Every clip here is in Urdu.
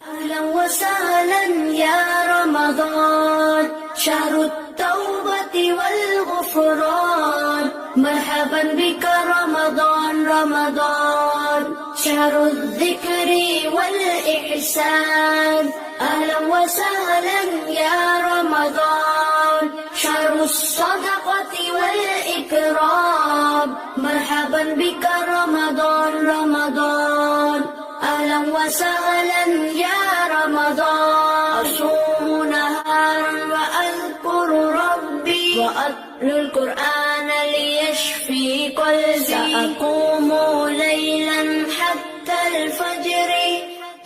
أهلا وسهلا يا رمضان، شهر التوبة والغفران، مرحبا بك رمضان رمضان، شهر الذكر والإحسان. أهلا وسهلا يا رمضان، شهر الصدقة والإكرام، مرحبا بك رمضان رمضان، أهلا وسهلا يا رمضان. أصوم نهارا وأذكر ربي، وأتلو القرآن ليشفي قلبي، سأقوم ليلا حتى الفجر،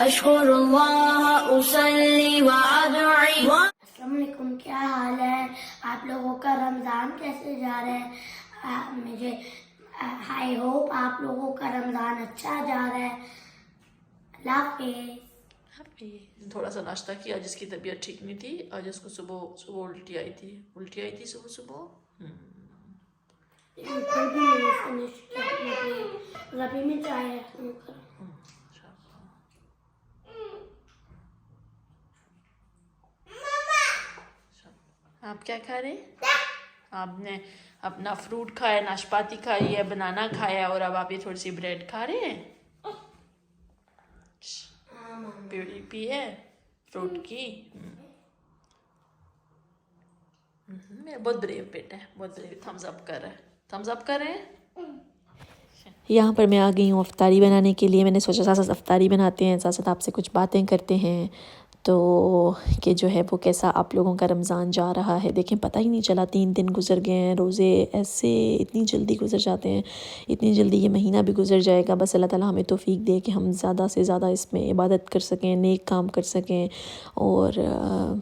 أشكر الله أصلي وأدعي. السلام علیکم، کیا حال ہے آپ لوگوں کا؟ رمضان کیسے جا رہا ہے؟ مجھے آئی ہوپ آپ لوگوں کا رمضان اچھا جا رہا ہے. اللہ حافظ. تھوڑا سا ناشتہ کیا، جس کی طبیعت ٹھیک نہیں تھی، آج اس کو صبح الٹی آئی تھی صبح. ربی میں چائے آپ کیا کھا رہے ہیں؟ آپ نے اپنا فروٹ کھایا، ناشپاتی کھائی ہے، بنانا کھایا، اور اب آپ یہ تھوڑی سی بریڈ کھا رہے ہیں. پیوری پی ہے فروٹ کی. میرا بہت بریو بیٹا ہے، بہت بریو. تھمز اپ کر رہا ہے، تھمز اپ کر رہے ہیں. یہاں پر میں آ گئی ہوں افطاری بنانے کے لیے. میں نے سوچا ساتھ ساتھ افطاری بناتے ہیں، ساتھ ساتھ آپ سے کچھ باتیں کرتے ہیں، تو کہ جو ہے وہ کیسا آپ لوگوں کا رمضان جا رہا ہے. دیکھیں پتہ ہی نہیں چلا، 3 دن گزر گئے ہیں. روزے ایسے اتنی جلدی گزر جاتے ہیں، اتنی جلدی یہ مہینہ بھی گزر جائے گا. بس اللہ تعالیٰ ہمیں توفیق دے کہ ہم زیادہ سے زیادہ اس میں عبادت کر سکیں، نیک کام کر سکیں، اور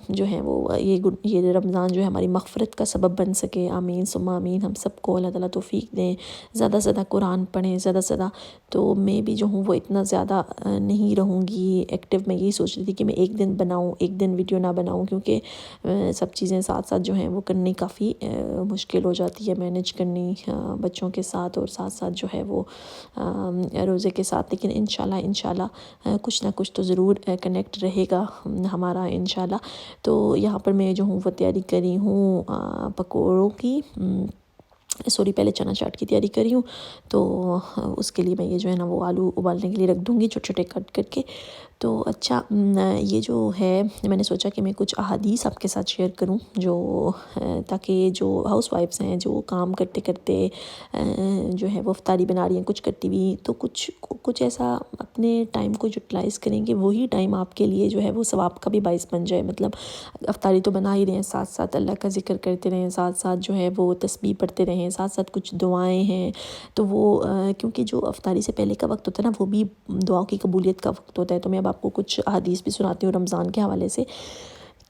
جو ہے وہ یہ رمضان جو ہے ہماری مغفرت کا سبب بن سکے. آمین ثم آمین. ہم سب کو اللہ تعالیٰ توفیق دیں، زیادہ سے زیادہ قرآن پڑھیں، زیادہ سے زیادہ. تو میں بھی جو ہوں وہ اتنا زیادہ نہیں رہوں گی ایکٹیو. میں یہی سوچ رہی تھی کہ میں ایک دن بناؤں، ایک دن ویڈیو نہ بناؤں، کیونکہ سب چیزیں ساتھ ساتھ جو ہیں وہ کرنی کافی مشکل ہو جاتی ہے، مینیج کرنی بچوں کے ساتھ، اور ساتھ ساتھ جو ہے وہ روزے کے ساتھ. لیکن انشاءاللہ کچھ نہ کچھ تو ضرور کنیکٹ رہے گا ہمارا انشاءاللہ. تو یہاں پر میں جو ہوں وہ تیاری کری ہوں پکوڑوں کی، پہلے چنا چاٹ کی تیاری کری ہوں. تو اس کے لیے میں یہ جو ہے نا وہ آلو ابالنے کے لیے رکھ دوں گی چھوٹے چھوٹے کٹ کر کے. تو اچھا، یہ جو ہے میں نے سوچا کہ میں کچھ احادیث آپ کے ساتھ شیئر کروں، جو تاکہ جو ہاؤس وائفس ہیں جو کام کرتے کرتے جو ہے وہ افطاری بنا رہی ہیں، کچھ کرتی ہوئی، تو کچھ ایسا اپنے ٹائم کو یوٹیلائز کریں کہ وہی ٹائم آپ کے لیے جو ہے وہ ثواب کا بھی باعث بن جائے. مطلب افطاری تو بنا ہی رہے ہیں، ساتھ ساتھ اللہ کا ذکر کرتے رہیں، ساتھ ساتھ جو ہے وہ تسبیح پڑھتے رہیں، ساتھ ساتھ کچھ دعائیں ہیں. تو وہ کیونکہ جو افطاری سے پہلے کا وقت ہوتا ہے نا وہ بھی دعاؤں کی قبولیت کا وقت ہوتا ہے. تو میں اب آپ کو کچھ حدیث بھی سناتی ہوں رمضان کے حوالے سے،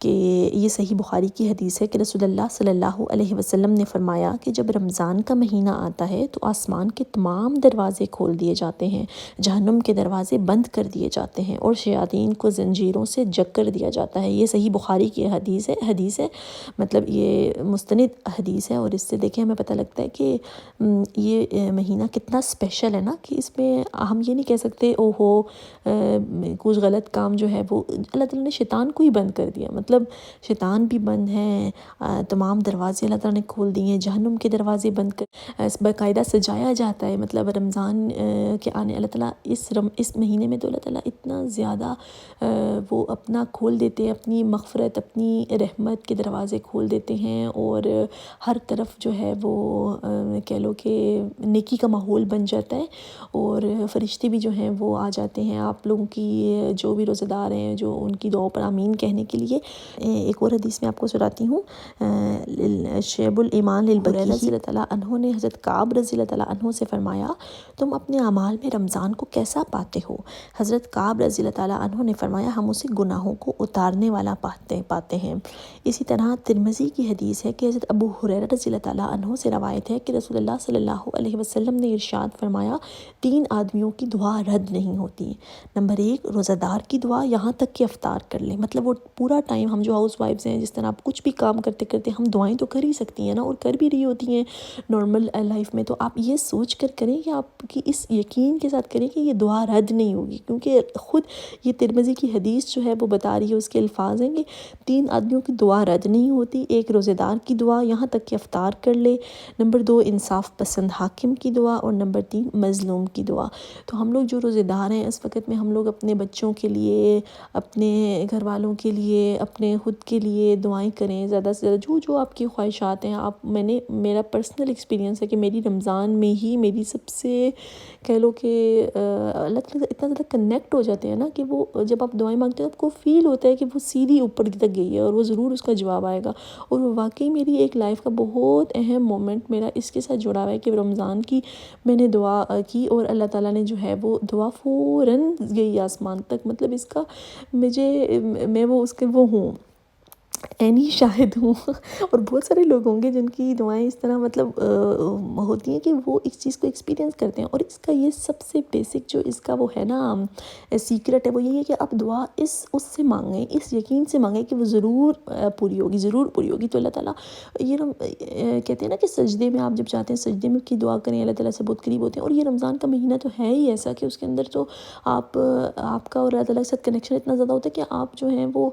کہ یہ صحیح بخاری کی حدیث ہے کہ رسول اللہ صلی اللہ علیہ وسلم نے فرمایا کہ جب رمضان کا مہینہ آتا ہے تو آسمان کے تمام دروازے کھول دیے جاتے ہیں، جہنم کے دروازے بند کر دیے جاتے ہیں، اور شیاطین کو زنجیروں سے جک کر دیا جاتا ہے. یہ صحیح بخاری کی حدیث ہے، مطلب یہ مستند حدیث ہے. اور اس سے دیکھیں ہمیں پتہ لگتا ہے کہ یہ مہینہ کتنا اسپیشل ہے نا، کہ اس میں ہم یہ نہیں کہہ سکتے اوہو کچھ غلط کام جو ہے وہ اللہ تعالیٰ نے شیطان کو ہی بند کر دیا. مطلب شیطان بھی بند ہیں، تمام دروازے اللہ تعالیٰ نے کھول دیے ہیں، جہنم کے دروازے بند کر باقاعدہ سجایا جاتا ہے. مطلب رمضان کے آنے اللہ تعالیٰ اس مہینے میں تو اللہ تعالیٰ اتنا زیادہ وہ اپنا کھول دیتے ہیں، اپنی مغفرت، اپنی رحمت کے دروازے کھول دیتے ہیں، اور ہر طرف جو ہے وہ کہہ لو کہ نیکی کا ماحول بن جاتا ہے. اور فرشتے بھی جو ہیں وہ آ جاتے ہیں آپ لوگوں کی جو بھی روزہ دار ہیں، جو ان کی دعاؤں پر آمین کہنے کے لیے. ایک اور حدیث میں آپ کو سناتی ہوں، شعب الایمان للبقیع رضی اللہ تعالیٰ عنہ نے حضرت کعب رضی اللہ تعالیٰ عنہ سے فرمایا تم اپنے اعمال میں رمضان کو کیسا پاتے ہو؟ حضرت کعب رضی اللہ تعالیٰ عنہ نے فرمایا ہم اسے گناہوں کو اتارنے والا پاتے ہیں۔ اسی طرح ترمذی کی حدیث ہے کہ حضرت ابو ہریرہ رضی اللہ تعالیٰ عنہ سے روایت ہے کہ رسول اللہ صلی اللہ علیہ وسلم نے ارشاد فرمایا 3 آدمیوں کی دعا رد نہیں ہوتی۔ نمبر 1 روزہ دار کی دعا یہاں تک کہ افطار کر لیں، مطلب وہ پورا ٹائم ہم جو ہاؤس وائفز ہیں جس طرح آپ کچھ بھی کام کرتے کرتے ہم دعائیں تو کر ہی سکتی ہیں نا، اور کر بھی رہی ہوتی ہیں نارمل لائف میں، تو آپ یہ سوچ کر کریں کہ آپ کی اس یقین کے ساتھ کریں کہ یہ دعا رد نہیں ہوگی، کیونکہ خود یہ ترمذی کی حدیث جو ہے وہ بتا رہی ہے، اس کے الفاظ ہیں کہ 3 آدمیوں کی دعا رد نہیں ہوتی۔ 1 روزے دار کی دعا یہاں تک کہ افطار کر لے، نمبر 2 انصاف پسند حاکم کی دعا، اور نمبر 3 مظلوم کی دعا۔ تو ہم لوگ جو روزے دار ہیں اس وقت میں ہم لوگ اپنے بچوں کے لیے، اپنے گھر والوں کے لیے، اپنے خود کے لیے دعائیں کریں زیادہ سے زیادہ، جو آپ کی خواہشات ہیں۔ میرا پرسنل ایکسپیرینس ہے کہ میری رمضان میں ہی میری سب سے کہہ لو کہ اللہ تعالیٰ اتنا زیادہ کنیکٹ ہو جاتے ہیں نا کہ وہ جب آپ دعائیں مانگتے ہیں آپ کو فیل ہوتا ہے کہ وہ سیدھی اوپر تک گئی ہے اور وہ ضرور اس کا جواب آئے گا، اور وہ واقعی میری ایک لائف کا بہت اہم مومنٹ میرا اس کے ساتھ جڑا ہوا ہے کہ رمضان کی میں نے دعا کی اور اللہ تعالیٰ نے جو ہے وہ دعا فوراً گئی آسمان تک، مطلب اس کا میں وہ اس کے وہ ہوں عینی شاہد ہوں اور بہت سارے لوگ ہوں گے جن کی دعائیں اس طرح مطلب ہوتی ہیں کہ وہ اس چیز کو ایکسپیرینس کرتے ہیں۔ اور اس کا یہ سب سے بیسک جو اس کا وہ ہے نا سیکرٹ ہے، وہ یہی ہے کہ آپ دعا اس سے مانگیں، اس یقین سے مانگیں کہ وہ ضرور پوری ہوگی۔ تو اللہ تعالیٰ یہ کہتے ہیں نا کہ سجدے میں آپ جب چاہتے ہیں سجدے میں کی دعا کریں، اللہ تعالیٰ سے بہت قریب ہوتے ہیں، اور یہ رمضان کا مہینہ تو ہے ہی ایسا کہ اس کے اندر تو آپ کا اور اللہ تعالیٰ کے ساتھ کنیکشن اتنا زیادہ ہوتا ہے کہ آپ جو ہیں وہ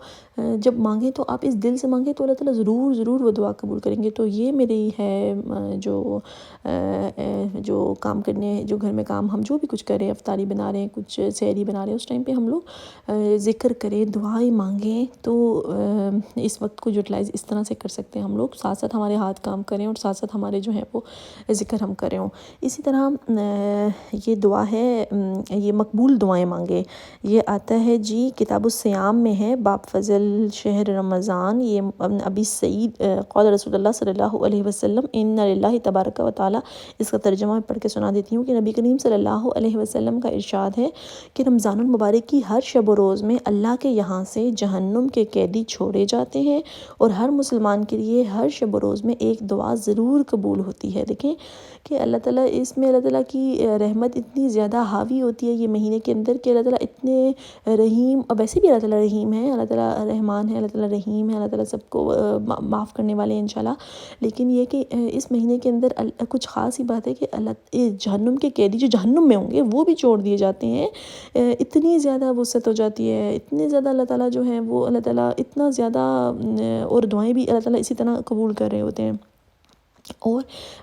جب مانگیں تو آپ اس دل سے مانگیں تو اللہ تعالیٰ ضرور وہ دعا قبول کریں گے۔ تو یہ میری ہے جو کام کرنے، جو گھر میں کام ہم جو بھی کچھ کریں، افطاری بنا رہے ہیں، کچھ سحری بنا رہے ہیں، اس ٹائم پہ ہم لوگ ذکر کریں، دعائیں مانگیں، تو اس وقت کو یوٹیلائز اس طرح سے کر سکتے ہیں ہم لوگ، ساتھ ساتھ ہمارے ہاتھ کام کریں اور ساتھ ساتھ ہمارے جو ہیں وہ ذکر ہم کریں ہوں۔ اسی طرح یہ دعا ہے، یہ مقبول دعائیں مانگے، یہ آتا ہے جی کتاب الصیام میں ہے، باب فضل شہر رمضان، یہ ابی سعید قال رسول اللہ صلی اللہ علیہ وسلم ان للہ تبارک و تعالی، اس کا ترجمہ میں پڑھ کے سنا دیتی ہوں کہ نبی کریم صلی اللہ علیہ وسلم کا ارشاد ہے کہ رمضان المبارک کی ہر شب و روز میں اللہ کے یہاں سے جہنم کے قیدی چھوڑے جاتے ہیں، اور ہر مسلمان کے لیے ہر شب و روز میں ایک دعا ضرور قبول ہوتی ہے۔ دیکھیں کہ اللہ تعالیٰ اس میں اللہ تعالیٰ کی رحمت اتنی زیادہ حاوی ہوتی ہے یہ مہینے کے اندر کہ اللہ تعالیٰ اتنے رحیم، اور ویسے بھی اللہ تعالیٰ رحیم ہے، اللہ تعالیٰ رحمان ہے، اللہ تعالیٰ رحیم ہے، اللہ تعالیٰ سب کو معاف کرنے والے ہیں انشاءاللہ، لیکن یہ کہ اس مہینے کے اندر کچھ خاص ہی بات ہے کہ جہنم کے قیدی جو جہنم میں ہوں گے وہ بھی چھوڑ دیے جاتے ہیں۔ اتنی زیادہ وسعت ہو جاتی ہے، اتنے زیادہ اللہ تعالیٰ جو ہے وہ اللہ تعالیٰ اتنا زیادہ، اور دعائیں بھی اللہ تعالیٰ اسی طرح قبول کر رہے ہوتے ہیں۔ اور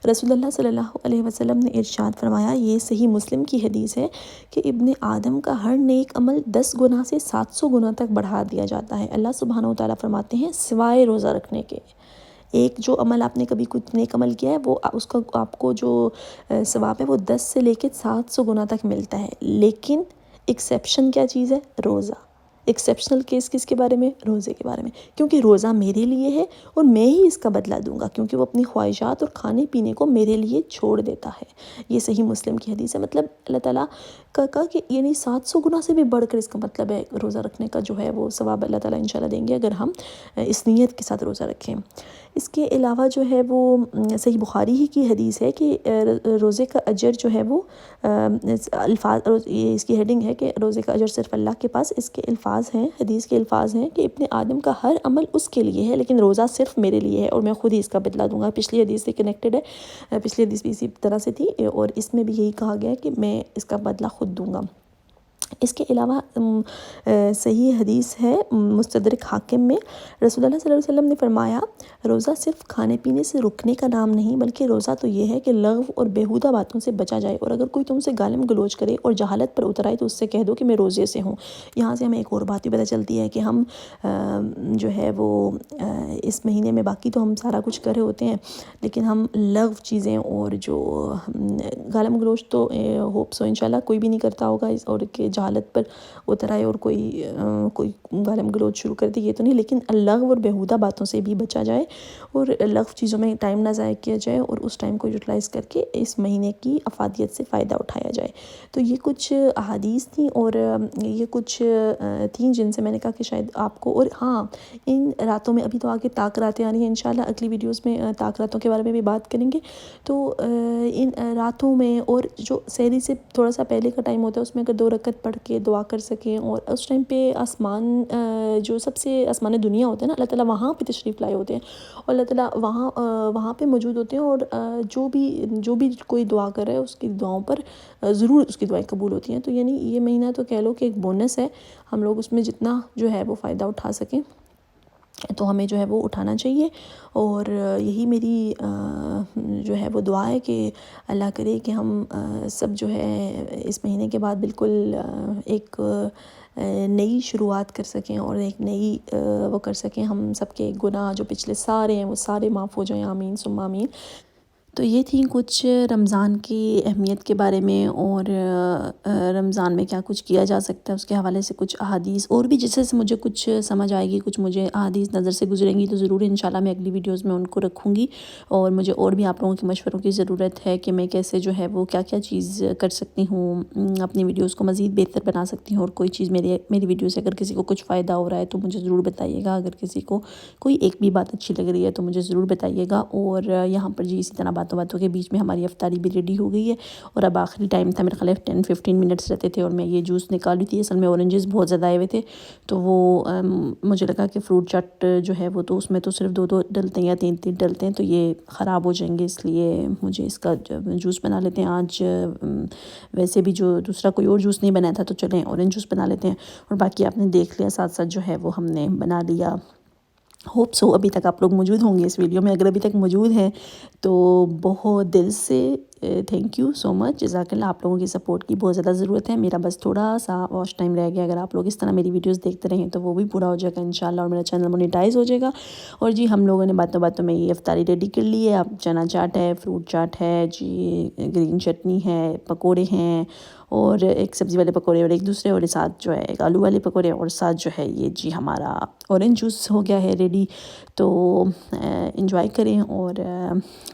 رسول اللہ صلی اللہ علیہ وسلم نے ارشاد فرمایا، یہ صحیح مسلم کی حدیث ہے کہ ابن آدم کا ہر نیک عمل 10 گنا سے 700 گنا تک بڑھا دیا جاتا ہے۔ اللہ سبحانہ و تعالیٰ فرماتے ہیں سوائے روزہ رکھنے کے، ایک جو عمل آپ نے کبھی کچھ نیک عمل کیا ہے وہ اس کا آپ کو جو ثواب ہے وہ 10 سے لے کے 700 گنا تک ملتا ہے، لیکن ایکسیپشن کیا چیز ہے؟ روزہ۔ ایکسیپشنل کیس کس کے بارے میں؟ روزے کے بارے میں، کیونکہ روزہ میرے لیے ہے اور میں ہی اس کا بدلہ دوں گا، کیونکہ وہ اپنی خواہشات اور کھانے پینے کو میرے لیے چھوڑ دیتا ہے۔ یہ صحیح مسلم کی حدیث ہے۔ مطلب اللہ تعالیٰ کا کہ یعنی 700 گنا سے بھی بڑھ کر اس کا مطلب ہے روزہ رکھنے کا جو ہے وہ ثواب اللہ تعالیٰ انشاءاللہ دیں گے اگر ہم اس نیت کے ساتھ روزہ رکھیں۔ اس کے علاوہ جو ہے وہ صحیح بخاری ہی کی حدیث ہے کہ روزے کا اجر جو ہے وہ الفاظ، یہ اس کی ہیڈنگ ہے کہ روزے کا اجر صرف اللہ کے پاس، اس کے الفاظ ہیں، حدیث کے الفاظ ہیں کہ ابن آدم کا ہر عمل اس کے لیے ہے لیکن روزہ صرف میرے لیے ہے اور میں خود ہی اس کا بدلہ دوں گا۔ پچھلی حدیث سے کنیکٹڈ ہے، پچھلی حدیث بھی اسی طرح سے تھی اور اس میں بھی یہی کہا گیا ہے کہ میں اس کا بدلہ خود دوں گا۔ اس کے علاوہ صحیح حدیث ہے مستدرک حاکم میں، رسول اللہ صلی اللہ علیہ وسلم نے فرمایا روزہ صرف کھانے پینے سے رکنے کا نام نہیں بلکہ روزہ تو یہ ہے کہ لغو اور بیہودہ باتوں سے بچا جائے، اور اگر کوئی تم سے گالم گلوچ کرے اور جہالت پر اتر آئے تو اس سے کہہ دو کہ میں روزے سے ہوں۔ یہاں سے ہمیں ایک اور بات بھی پتہ چلتی ہے کہ ہم جو ہے وہ اس مہینے میں باقی تو ہم سارا کچھ کر رہے ہوتے ہیں لیکن ہم لغو چیزیں اور جو گالم گلوچ تو ہوپ سو انشاءاللہ کوئی بھی نہیں کرتا ہوگا، اور کہ جہالت پر اتر آئے اور کوئی گالم گلوچ شروع کر دی، یہ تو نہیں، لیکن لغو اور بیہودہ باتوں سے بھی بچا جائے اور لغو چیزوں میں ٹائم نہ ضائع کیا جائے اور اس ٹائم کو یوٹیلائز کر کے اس مہینے کی افادیت سے فائدہ اٹھایا جائے۔ تو یہ کچھ احادیث تھیں اور یہ کچھ تھیں جن سے میں نے کہا کہ شاید آپ کو، اور ہاں ان راتوں میں ابھی تو آگے طاق راتیں آ رہی ہیں انشاءاللہ، اگلی ویڈیوز میں طاق راتوں کے بارے میں بھی بات کریں گے۔ تو ان راتوں میں اور جو سحری سے تھوڑا سا پہلے کا ٹائم ہوتا ہے اس میں اگر 2 رکعت پڑھ کے دعا کر سکیں، اور اس ٹائم پہ آسمان جو سب سے آسمان دنیا ہوتے ہیں نا، اللہ تعالیٰ وہاں پہ تشریف لائے ہوتے ہیں اور اللہ تعالیٰ وہاں پہ موجود ہوتے ہیں، اور جو بھی کوئی دعا کر رہا ہے اس کی دعاؤں پر ضرور اس کی دعائیں قبول ہوتی ہیں۔ تو یعنی یہ مہینہ تو کہہ لو کہ ایک بونس ہے، ہم لوگ اس میں جتنا جو ہے وہ فائدہ اٹھا سکیں تو ہمیں جو ہے وہ اٹھانا چاہیے۔ اور یہی میری جو ہے وہ دعا ہے کہ اللہ کرے کہ ہم سب جو ہے اس مہینے کے بعد بالکل ایک نئی شروعات کر سکیں اور ایک نئی وہ کر سکیں، ہم سب کے گناہ جو پچھلے سارے ہیں وہ سارے معاف ہو جائیں، آمین ثم آمین۔ تو یہ تھیں کچھ رمضان کی اہمیت کے بارے میں اور رمضان میں کیا کچھ کیا جا سکتا ہے اس کے حوالے سے کچھ احادیث، اور بھی جس سے مجھے کچھ سمجھ آئے گی، کچھ مجھے احادیث نظر سے گزریں گی تو ضرور انشاءاللہ میں اگلی ویڈیوز میں ان کو رکھوں گی، اور مجھے اور بھی آپ لوگوں کے مشوروں کی ضرورت ہے کہ میں کیسے جو ہے وہ کیا چیز کر سکتی ہوں، اپنی ویڈیوز کو مزید بہتر بنا سکتی ہوں، اور کوئی چیز میری ویڈیو سے اگر کسی کو کچھ فائدہ ہو رہا ہے تو مجھے ضرور بتائیے گا، اگر کسی کو کوئی ایک بھی بات اچھی لگ رہی ہے تو مجھے ضرور بتائیے گا۔ اور یہاں پر جی اسی طرح باتوں کے بیچ میں ہماری افطاری بھی ریڈی ہو گئی ہے، اور اب آخری ٹائم تھا، میرے خیال 10-15 منٹس رہتے تھے اور میں یہ جوس نکالی تھی۔ اصل میں اورنجز بہت زیادہ آئے ہوئے تھے تو وہ مجھے لگا کہ فروٹ چاٹ جو ہے وہ تو اس میں تو صرف 2 ڈلتے ہیں یا 3 ڈلتے ہیں تو یہ خراب ہو جائیں گے، اس لیے مجھے اس کا جوس بنا لیتے ہیں آج۔ ویسے بھی جو دوسرا کوئی اور جوس نہیں بنایا تھا تو چلیں اورنج جوس بنا لیتے ہیں، اور باقی آپ نے دیکھ لیا ساتھ ساتھ جو ہے وہ ہم نے بنا لیا۔ ہوپ سو ابھی تک آپ لوگ موجود ہوں گے اس ویڈیو میں، اگر ابھی تک موجود ہیں تو بہت دل سے تھینک یو سو مچ، جزاک اللہ۔ آپ لوگوں کی سپورٹ کی بہت زیادہ ضرورت ہے، میرا بس تھوڑا سا واچ ٹائم رہ گیا، اگر آپ لوگ اس طرح میری ویڈیوز دیکھتے رہیں تو وہ بھی پورا ہو جائے گا انشاءاللہ، اور میرا چینل مونیٹائز ہو جائے گا۔ اور جی ہم لوگوں نے باتوں میں یہ افطاری ریڈی کر لی ہے، اب چنا چاٹ ہے، فروٹ چاٹ ہے جی، گرین چٹنی ہے، پکوڑے ہیں، اور ایک سبزی والے پکوڑے اور ایک دوسرے، اور ساتھ جو ہے ایک آلو والے پکوڑے، اور ساتھ جو ہے یہ جی ہمارا اورنج جوس ہو گیا ہے ریڈی۔ تو انجوائے کریں اور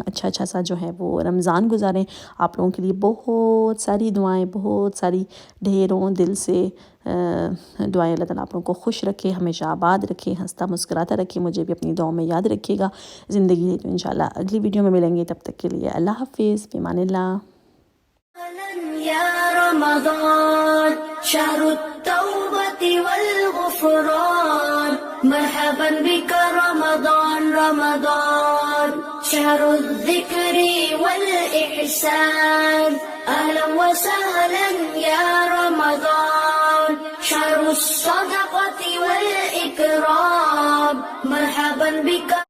اچھا سا جو ہے وہ رمضان گزاریں۔ آپ لوگوں کے لیے بہت ساری دعائیں، بہت ساری ڈھیروں دل سے دعائیں، اللہ تعالیٰ آپ لوگوں کو خوش رکھے، ہمیشہ آباد رکھے، ہنستا مسکراتا رکھے، مجھے بھی اپنی دعاؤں میں یاد رکھیے گا۔ زندگی ہے تو انشاءاللہ اگلی ویڈیو میں ملیں گے، تب تک کے لیے اللہ حافظ، فی امان اللہ۔ يا رمضان شهر التوبة والغفران مرحبا بك رمضان رمضان شهر الذكر والإحسان أهلا وسهلا يا رمضان شهر الصدقة والإكرام مرحبا بك